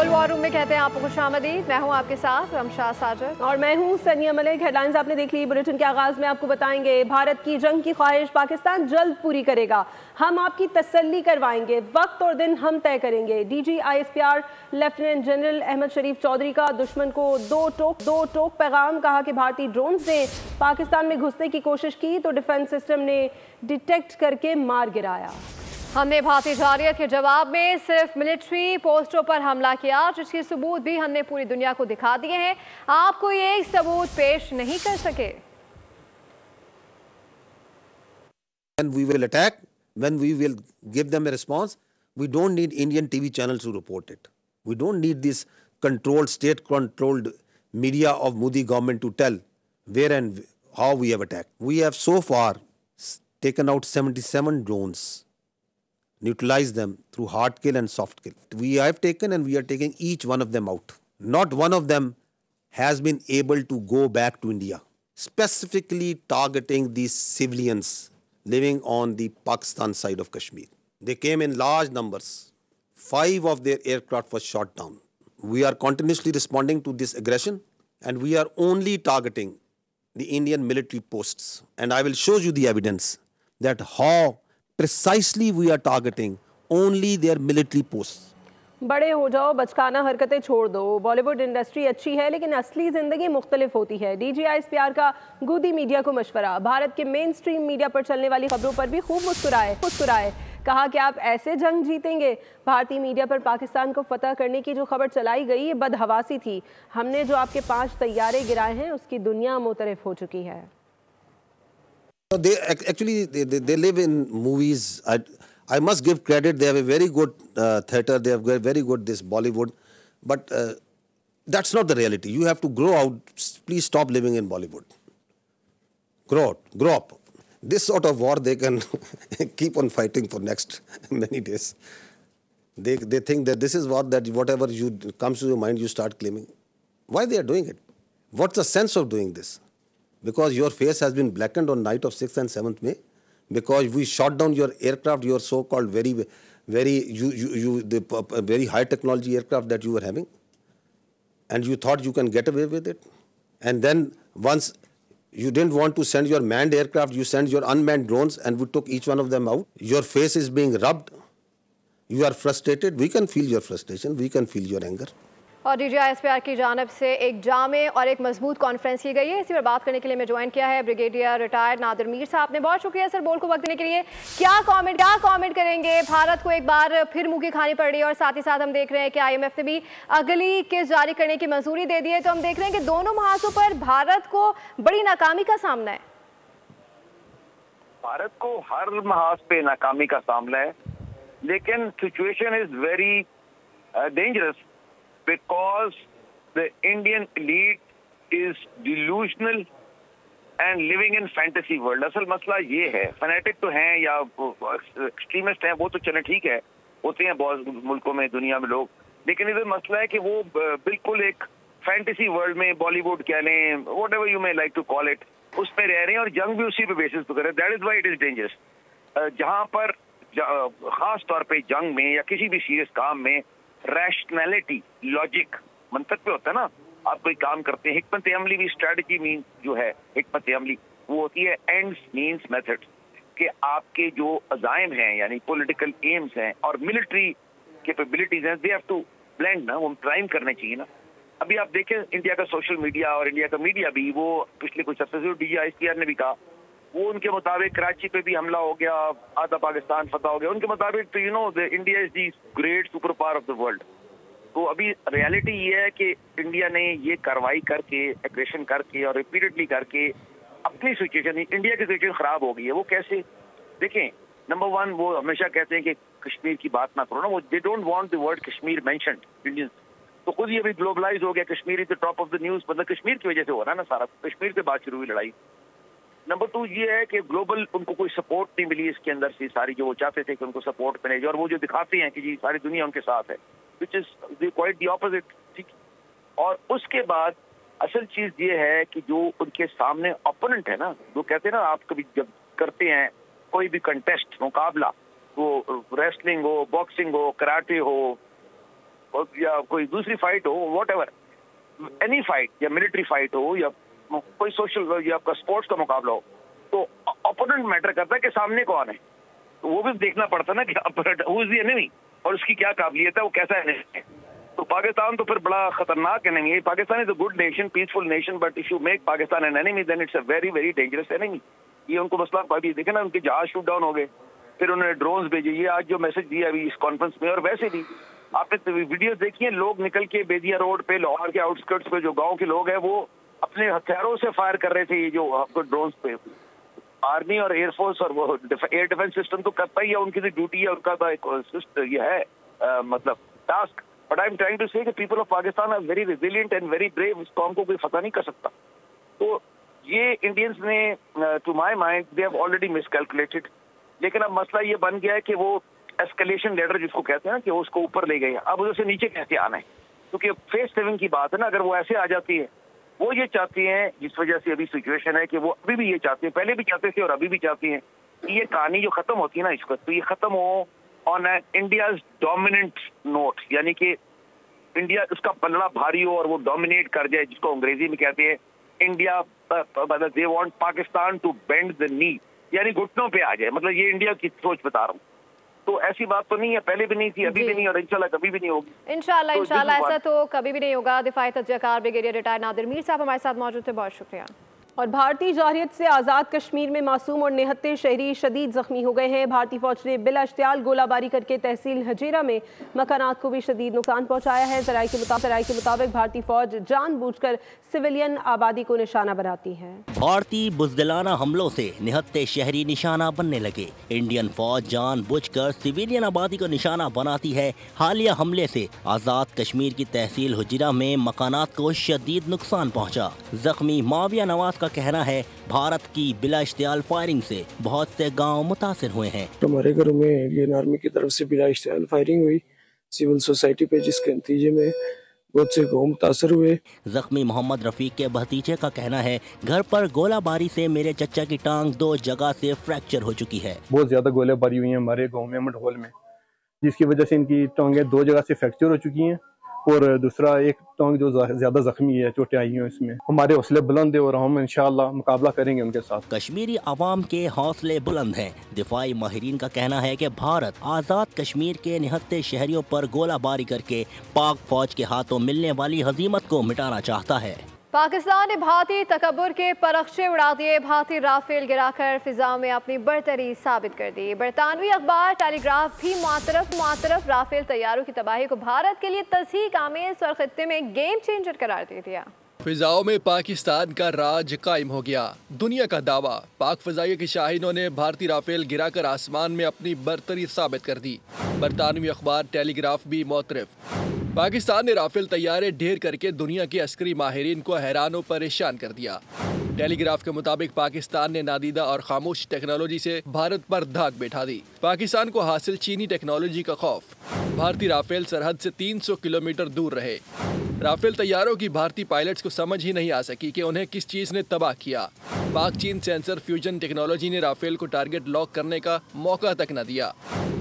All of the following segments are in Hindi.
वर्ल्ड वॉर रूम में कहते हैं आपको खुशामदीद। मैं हूं आपके साथ रमशा साजिद और मैं हूं सनिया मलिक। हेडलाइंस आपने देख ली। बुलेटिन के आगाज में आपको बताएंगे भारत की जंग की ख्वाहिश पाकिस्तान जल्द पूरी करेगा। हम आपकी तसल्ली करवाएंगे, वक्त और दिन हम तय करेंगे। DG ISPR lieutenant general Ahmed Sharif Chaudhry का दुश्मन को दो टोक पैगाम। कहा कि भारतीय ड्रोन्स ने पाकिस्तान में घुसने की कोशिश की तो डिफेंस सिस्टम ने डिटेक्ट करके मार गिराया। हमने भारतीय जारियत के जवाब में सिर्फ मिलिट्री पोस्टों पर हमला किया, जिसके सबूत भी हमने पूरी दुनिया को दिखा दिए हैं। आपको ये सबूत पेश नहीं कर सके। When we will attack, when we will give them a response, we don't need Indian TV channels to report it. We don't need this controlled, state-controlled media of Modi government to tell where and how we have attacked. We have so far taken out 77 drones, neutralized them through hard kill and soft kill. We have taken and we are taking each one of them out. Not one of them has been able to go back to India, specifically targeting these civilians living on the Pakistan side of Kashmir. They came in large numbers. 5 of their aircraft was shot down. We are continuously responding to this aggression and we are only targeting the Indian military posts. And I will show you the evidence that how precisely we are targeting only their military posts. बड़े हो जाओ, बचकाना हरकतें छोड़ दो। बॉलीवुड इंडस्ट्री अच्छी है लेकिन असली जिंदगी मुख्तलिफ होती है। डीजी ISPR का गोदी मीडिया को मशवरा। भारत के मेन स्ट्रीम मीडिया पर चलने वाली खबरों पर भी खूब मुस्कुराए। कहा कि आप ऐसे जंग जीतेंगे। भारतीय मीडिया पर पाकिस्तान को फतह करने की जो खबर चलाई गई ये बदहवासी थी। हमने जो आपके 5 तैयारे गिराए हैं उसकी दुनिया मुतरफ हो चुकी है। They live in movies. I must give credit. They have a very good theatre. They have very good this Bollywood, but that's not the reality. You have to grow out. Please stop living in Bollywood. Grow up. This sort of war they can keep on fighting for next many days. They think that this is war that whatever comes to your mind you start claiming. Why they are doing it? What's the sense of doing this? Because your face has been blackened on night of 6th and 7th May. Because we shot down your aircraft, your so-called very high technology aircraft that you were having, and you thought you can get away with it. And then once you didn't want to send your manned aircraft, you sent your unmanned drones, and we took each one of them out. Your face is being rubbed. You are frustrated. We can feel your frustration. We can feel your anger. और डीजी ISPR की जानिब से एक जामे और एक मजबूत कॉन्फ्रेंस की गई है। इसी पर बात करने के लिए मैं ज्वाइन किया है ब्रिगेडियर रिटायर्ड नादिर मीर साहब ने। बहुत शुक्रिया सर बोल को वक्त देने के लिए। क्या कमेंट करेंगे? भारत को एक बार फिर मुंह की खानी पड़ रही है और साथ ही साथ हम देख रहे हैं कि IMF ने भी अगली केस जारी करने की मंजूरी दे दी है। तो हम देख रहे हैं कि दोनों महाजों पर भारत को बड़ी नाकामी का सामना है। भारत को हर महाज पे नाकामी का सामना है, लेकिन situation is very dangerous because the Indian elite is delusional and living in fantasy world. असल मसला ये है, फैनेटिक तो हैं या एक्सट्रीमिस्ट हैं, वो तो चले ठीक है, होते हैं बहुत मुल्कों में, दुनिया में लोग, लेकिन इधर मसला है कि वो बिल्कुल एक फैंटेसी वर्ल्ड में, बॉलीवुड कह लें, whatever you may like to call it, उस पे रह रहे हैं और जंग भी उसी पे बेसिस पे कर रहे हैं। That is why it is dangerous. जहाँ पर खास तौर पे जंग में या किसी भी सीरियस काम में रैशनैलिटी, लॉजिक, मंतक पे होता है ना। आप कोई काम करते हैं, हिकमत अमली भी, स्ट्रेटजी मीन जो है हिकमत अमली, वो होती है एंड्स मीन्स मेथड्स, कि आपके जो अजाइम हैं यानी पॉलिटिकल एम्स हैं और मिलिट्री कैपेबिलिटीज हैं, दे हैव टू ब्लेंड ना, वो प्राइम करने चाहिए ना। अभी आप देखें इंडिया का सोशल मीडिया और इंडिया का मीडिया भी, वो पिछले कुछ हफ्ते से डीजी ISPR ने भी कहा, वो उनके मुताबिक कराची पे भी हमला हो गया, आधा पाकिस्तान फतह हो गया, उनके मुताबिक तो India is the great super power of the world. तो अभी रियलिटी ये है कि इंडिया ने ये कार्रवाई करके, एग्रेशन करके और रिपीटेडली करके अपनी सिचुएशन, इंडिया की सिचुएशन खराब हो गई है। वो कैसे? देखें, नंबर 1 वो हमेशा कहते हैं कि कश्मीर की बात ना करो ना, वो they don't want the word Kashmir mentioned Indians. तो खुद ये भी ग्लोबलाइज हो गया, Kashmir is the top of the news, मतलब कश्मीर की वजह से हो रहा है ना सारा, कश्मीर से बात शुरू हुई लड़ाई। नंबर 2 ये है कि ग्लोबल उनको कोई सपोर्ट नहीं मिली इसके अंदर से, सारी जो वो चाहते थे कि उनको सपोर्ट मिले, और वो जो दिखाते हैं कि जी सारी दुनिया उनके साथ है, which is quite the opposite. ठीक। और उसके बाद असल चीज ये है कि जो उनके सामने ओपोनेंट है ना, वो कहते हैं ना, आप कभी जब करते हैं कोई भी कंटेस्ट, मुकाबला, वो रेसलिंग हो, बॉक्सिंग हो, कराटे हो, या कोई दूसरी फाइट हो, व्हाटएवर, एनी फाइट, या मिलिट्री फाइट हो या कोई सोशल या आपका स्पोर्ट्स का मुकाबला हो, तो ओपोनेंट मैटर करता है कि सामने कौन है। तो वो भी देखना पड़ता है ना कि हु इज द एनिमी और उसकी क्या काबिलियत है, वो कैसा एनिमी है। तो पाकिस्तान तो फिर बड़ा खतरनाक एनिमी है। Pakistan is a good nation, peaceful nation, but if you make Pakistan an enemy then it's a very very dangerous enemy. ये उनको मसला अभी देखे ना, उनके जहाज शूट डाउन हो गए, फिर उन्होंने ड्रोन्स भेजे, ये आज जो मैसेज दिया अभी इस कॉन्फ्रेंस में। और वैसे भी आपने वीडियोस देखी है, लोग निकल के बेदिया रोड पे, लाहौर के आउटस्कर्ट्स पे जो गाँव के लोग हैं वो अपने हथियारों से फायर कर रहे थे, ये जो आपको ड्रोन्स पे। आर्मी और एयरफोर्स और वो एयर डिफेंस सिस्टम तो करता ही है, उनकी तो ड्यूटी है, उनका तो एक ये है मतलब task. But I am trying to say people of Pakistan are very resilient and very brave. इस कौम को कोई फतह नहीं कर सकता। तो ये इंडियंस ने to my mind they have already miscalculated. लेकिन अब मसला ये बन गया है कि वो एस्केलेशन लेडर जिसको कहते हैं ना, कि वो उसको ऊपर ले गए, अब उधर से नीचे कैसे आना है, क्योंकि फेस सेविंग की बात है ना। अगर वो ऐसे आ जाती है, वो ये चाहती हैं, जिस वजह से अभी सिचुएशन है कि वो अभी भी ये चाहती हैं, पहले भी चाहते थे और अभी भी चाहती हैं कि ये कहानी जो खत्म होती है ना इस वक्त, तो ये खत्म हो ऑन इंडियाज डोमिनेंट नोट, यानी कि इंडिया उसका पलड़ा भारी हो और वो डोमिनेट कर जाए, जिसको अंग्रेजी में कहते हैं India, they want Pakistan to bend the knee, यानी घुटनों पे आ जाए। मतलब ये इंडिया की सोच बता रहा हूँ। तो ऐसी बात तो नहीं है, पहले भी नहीं थी, अभी भी नहीं, और इंशाल्लाह कभी भी नहीं होगी। इंशाल्लाह इंशाल्लाह ऐसा तो कभी भी नहीं होगा। दिफाई तजज़ियाकार ब्रिगेडियर रिटायर्ड नादिर मीर साहब हमारे साथ मौजूद थे, बहुत शुक्रिया। और भारतीय जारहियत से आज़ाद कश्मीर में मासूम और निहत्ते शहरी शदीद जख्मी हो गए हैं। भारतीय फौज ने बिला इश्तियाल गोलाबारी करके तहसील हजीरा में मकानात को भी शदीद नुकसान पहुंचाया है। ज़राए के मुताबिक भारतीय फौज जानबूझकर सिविलियन आबादी को निशाना बनाती है। भारतीय बुज़दिलाना हमलों से निहत्ते शहरी निशाना बनने लगे। इंडियन फौज जानबूझकर सिविलियन आबादी को निशाना बनाती है। हालिया हमले से आज़ाद कश्मीर की तहसील हजीरा में मकानात को शदीद नुकसान पहुँचा। जख्मी माविया नवाज का कहना है भारत की बिला इश्तियाल फायरिंग से बहुत से गांव मुतासिर हुए हैं। हमारे घरों में इंडियन आर्मी की तरफ से बिला इश्तियाल फायरिंग हुई सिविल सोसाइटी पे, जिसके नतीजे में बहुत से गांव मुतासिर हुए। जख्मी मोहम्मद रफीक के भतीजे का कहना है घर पर गोलाबारी से मेरे चचा की टांग 2 जगह से फ्रैक्चर हो चुकी है। बहुत ज्यादा गोलाबारी हुई है हमारे गाँव में मंडहोल में, जिसकी वजह से इनकी टांगें 2 जगह से फ्रैक्चर हो चुकी हैं और दूसरा एक टांग जो ज्यादा जख्मी है, चोटें आई हैं इसमें। हमारे हौसले बुलंद है और हम इंशाअल्लाह मुकाबला करेंगे उनके साथ। कश्मीरी आवाम के हौसले बुलंद हैं। दिफाई माहिरीन का कहना है कि भारत आज़ाद कश्मीर के निहत्ते शहरियों पर गोलाबारी करके पाक फौज के हाथों मिलने वाली हजीमत को मिटाना चाहता है। पाकिस्तान ने भारतीय तकब्बुर के परखचे उड़ा दिए। भारतीय राफेल गिराकर फिजा में अपनी बरतरी साबित कर दी। बरतानवी अखबार टेलीग्राफ भी मुआतरफ राफेल तैयारों की तबाही को भारत के लिए तस्हीक आमेज और खित्ते में गेम चेंजर करार दे दिया। फिजाओं में पाकिस्तान का राज कायम हो गया। दुनिया का दावा, पाक फजाइया की शाहीनों ने भारतीय राफेल गिराकर आसमान में अपनी बरतरी साबित कर दी। बरतानवी अखबार टेलीग्राफ भी मुतरफ। पाकिस्तान ने राफेल तैयारे ढेर करके दुनिया के अस्करी माहिरीन को हैरान और परेशान कर दिया। टेलीग्राफ के मुताबिक पाकिस्तान ने नादीदा और खामोश टेक्नोलॉजी से भारत पर धाक बैठा दी। पाकिस्तान को हासिल चीनी टेक्नोलॉजी का खौफ। भारतीय राफेल सरहद से 300 किलोमीटर दूर रहे। राफेल तैयारों की भारतीय पायलट्स को समझ ही नहीं आ सकी कि उन्हें किस चीज ने तबाह किया। पाक चीन सेंसर फ्यूजन टेक्नोलॉजी ने राफेल को टारगेट लॉक करने का मौका तक न दिया।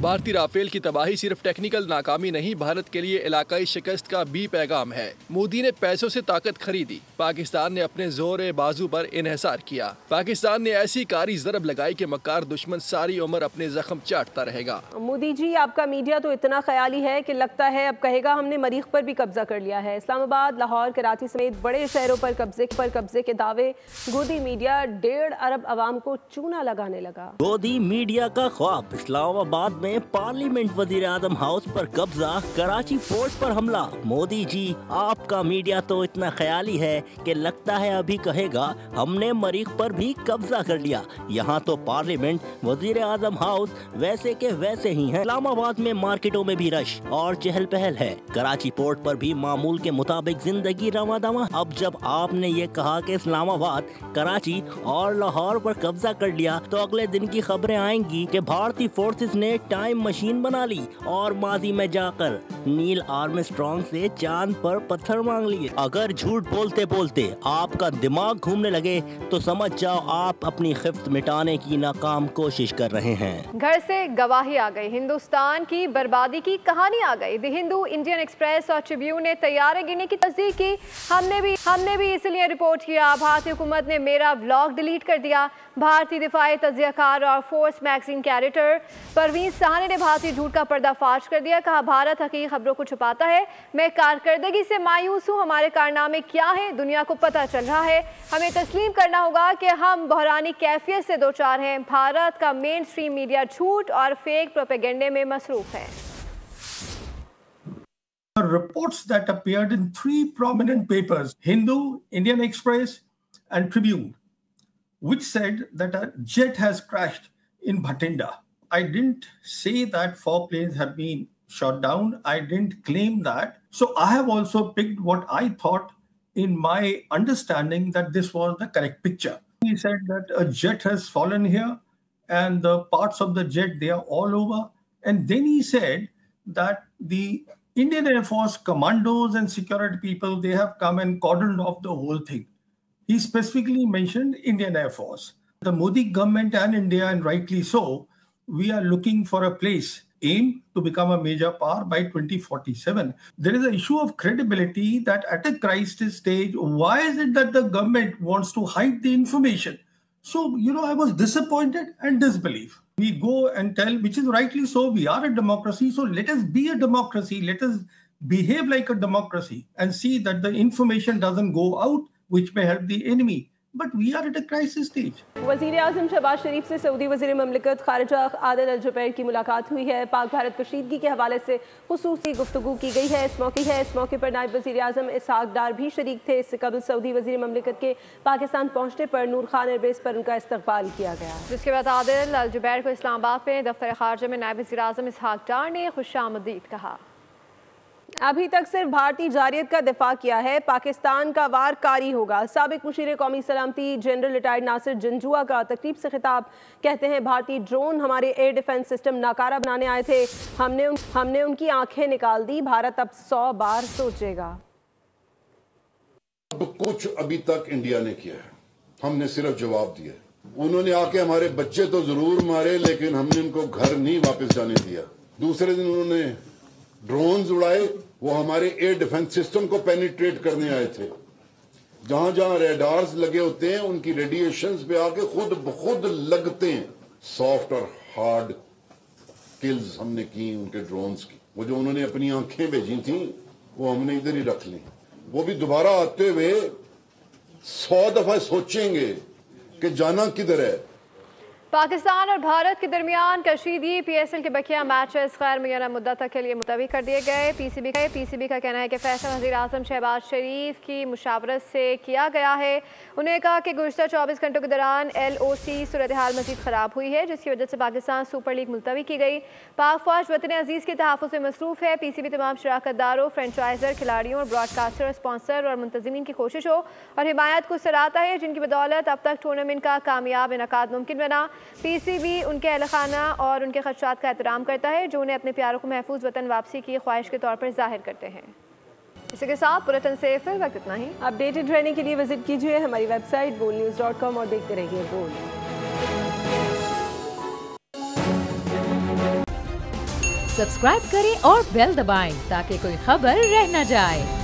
भारतीय राफेल की तबाही सिर्फ टेक्निकल नाकामी नहीं, भारत के लिए इलाकाई शिकस्त का भी पैगाम है। मोदी ने पैसों से ताकत खरीदी, पाकिस्तान ने अपने जोर बाजू पर इन्हिसार किया। पाकिस्तान ने ऐसी कारी ज़रब लगाई कि मक्कार दुश्मन सारी उम्र अपने जख्म चाटता रहेगा। मोदी जी, आपका मीडिया तो इतना ख्याली है कि लगता है अब कहेगा हमने मरीख पर भी कब्जा कर लिया है। इस्लामाबाद, लाहौर, कराची समेत बड़े शहरों पर कब्जे के दावे। गोदी मीडिया 1.5 अरब आवाम को चूना लगाने लगा। गोदी मीडिया का ख्वाब। इस्लामाबाद में पार्लियामेंट वजीर आजम हाउस पर कब्जा, कराची पोर्ट पर हमला। मोदी जी, आपका मीडिया तो इतना ख्याली है कि लगता है अभी कहेगा हमने मरीख पर भी कब्जा कर लिया। यहाँ तो पार्लियामेंट, वजीर आजम हाउस वैसे के वैसे ही हैं। इस्लामाबाद में मार्केटों में भी रश और चहल पहल है। कराची पोर्ट पर भी मामूल के के मुताबिक जिंदगी रवा दवा। अब जब आपने ये कहा कि इस्लामाबाद, कराची और लाहौर पर कब्जा कर लिया, तो अगले दिन की खबरें आएंगी कि भारतीय फोर्सेस ने टाइम मशीन बना ली और माजी में जाकर नील आर्मस्ट्रॉन्ग से चांद पर पत्थर मांग लिए। अगर झूठ बोलते बोलते आपका दिमाग घूमने लगे तो समझ जाओ आप अपनी खिफ्त मिटाने की नाकाम कोशिश कर रहे हैं। घर से गवाही आ गई, हिंदुस्तान की बर्बादी की कहानी आ गई। द हिंदू, इंडियन एक्सप्रेस और ट्रिब्यून ने तैयारी गिरने की तस्दीक की। हमने भी इसलिए रिपोर्ट किया। भारतीय हुकूमत ने मेरा व्लॉग डिलीट कर दिया। भारतीय दिफाई तज्जियाकार और फोर्स मैगजीन के एडिटर परवीन सहानी ने भारतीय झूठ का पर्दाफाश कर दिया। कहा, भारत हकीकी खबरों को छुपाता है। मैं कारकर्दगी से मायूस हूँ। हमारे कारनामे क्या हैं दुनिया को पता चल रहा है। हमें तस्लीम करना होगा कि हम बहरानी कैफियत से दो चार हैं। भारत का मेन स्ट्रीम मीडिया झूठ और फेक प्रोपेगेंडे में मसरूफ है। Reports that appeared in 3 prominent papers, Hindu, Indian Express and Tribune, which said that a jet has crashed in Bhatinda. I didn't say that 4 planes have been shot down. I didn't claim that. So I have also picked what I thought in my understanding that this was the correct picture. He said that a jet has fallen here and the parts of the jet, they are all over. And then he said that the Indian Air Force commandos and security people, they have come and cordoned off the whole thing. He specifically mentioned Indian Air Force. The Modi government and India, and rightly so, we are looking for a place, aim to become a major power by 2047. There is an issue of credibility that at a crisis stage, why is it that the government wants to hide the information? So, I was disappointed and disbelief. We go and tell, which is rightly so, we are a democracy, so let us be a democracy, let us behave like a democracy and see that the information doesn't go out, which may help the enemy. But we are at a crisis stage. वज़ीर आज़म शहबाज शरीफ से सऊदी वज़ीर ममलिकत खारिजा आदिल अल जुबैर की मुलाकात हुई है। पाक भारत कशीदगी के हवाले से खुसूसी गुफ्तगू की गई है। इस मौके पर नायब वज़ीर आज़म इसहाक डार भी शरीक थे। इससे कबल सऊदी वज़ीर ममलिकत के पाकिस्तान पहुँचने पर नूर खान एयरबेस पर उनका इस्तकबाल किया गया। जिसके बाद आदिल अल जुबैर को इस्लामाबाद में दफ्तर खारजा में नायब वज़ीर आज़म इसहाक डार ने खुशामदीद कहा। अभी तक सिर्फ भारतीय जारियत का दिफा किया है, पाकिस्तान का वार कारी होगा। साबिक मुशीर कौमी सलामती जनरल रिटायर्ड नासिर जंजुआ का तकरीब से खिताब, कहते हैं भारतीय ड्रोन हमारे एयर डिफेंस सिस्टम नाकारा बनाने आए थे, हमने उनकी आंखें निकाल दी, भारत अब 100 बार सोचेगा। कुछ अभी तक इंडिया ने किया है, हमने सिर्फ जवाब दिया। उन्होंने आके हमारे बच्चे तो जरूर मारे, लेकिन हमने उनको घर नहीं वापस जाने दिया। दूसरे दिन उन्होंने ड्रोन्स उड़ाए, वो हमारे एयर डिफेंस सिस्टम को पेनिट्रेट करने आए थे। जहां जहां रेडार्स लगे होते हैं उनकी रेडिएशंस पे आके खुद लगते हैं। सॉफ्ट और हार्ड किल्स हमने की उनके ड्रोन्स की। वो जो उन्होंने अपनी आंखें भेजी थी वो हमने इधर ही रख ली। वो भी दोबारा आते हुए 100 दफा सोचेंगे कि जाना किधर है। पाकिस्तान और भारत के दरमियान कशीदगी, PSL के बकिया मैचेस गैर मुय्यना मुद्दत तक के लिए मुलतवी कर दिए गए। PCB का कहना है कि फैसला वज़ीर आज़म शहबाज शरीफ की मुशावरत से किया गया है। उन्होंने कहा कि गुज़श्ता 24 घंटों के दौरान LOC सूरत हाल मज़ीद ख़राब हुई है, जिसकी वजह से पाकिस्तान सुपर लीग मुलतवी की गई। पाक फौज वतन अजीज़ के तहफ़्फ़ुज़ में मसरूफ़ है। PCB तमाम शराकतदारों, फ्रेंचाइज़र, खिलाड़ियों और ब्रॉडकास्टर, स्पॉन्सर और मुंतज़मीन की कोशिशों और हिमायत को सराहता है, जिनकी बदौलत अब तक टूर्नामेंट का कामयाब इनेकाद मुमकिन बना। PCB उनके अहल खाना और उनके खदशात का एहतराम करता है, जो उन्हें अपने प्यारों को महफूज वतन वापसी की ख्वाहिश के तौर पर जाहिर करते हैं। इसी के साथ बुलेटिन से फिर वक्त इतना ही। अपडेटेड रहने के लिए विजिट कीजिए हमारी वेबसाइट boldnews.com और देखते रहिए बोल्ड। सब्सक्राइब करें और बेल दबाएं ताकि कोई खबर रह न जाए।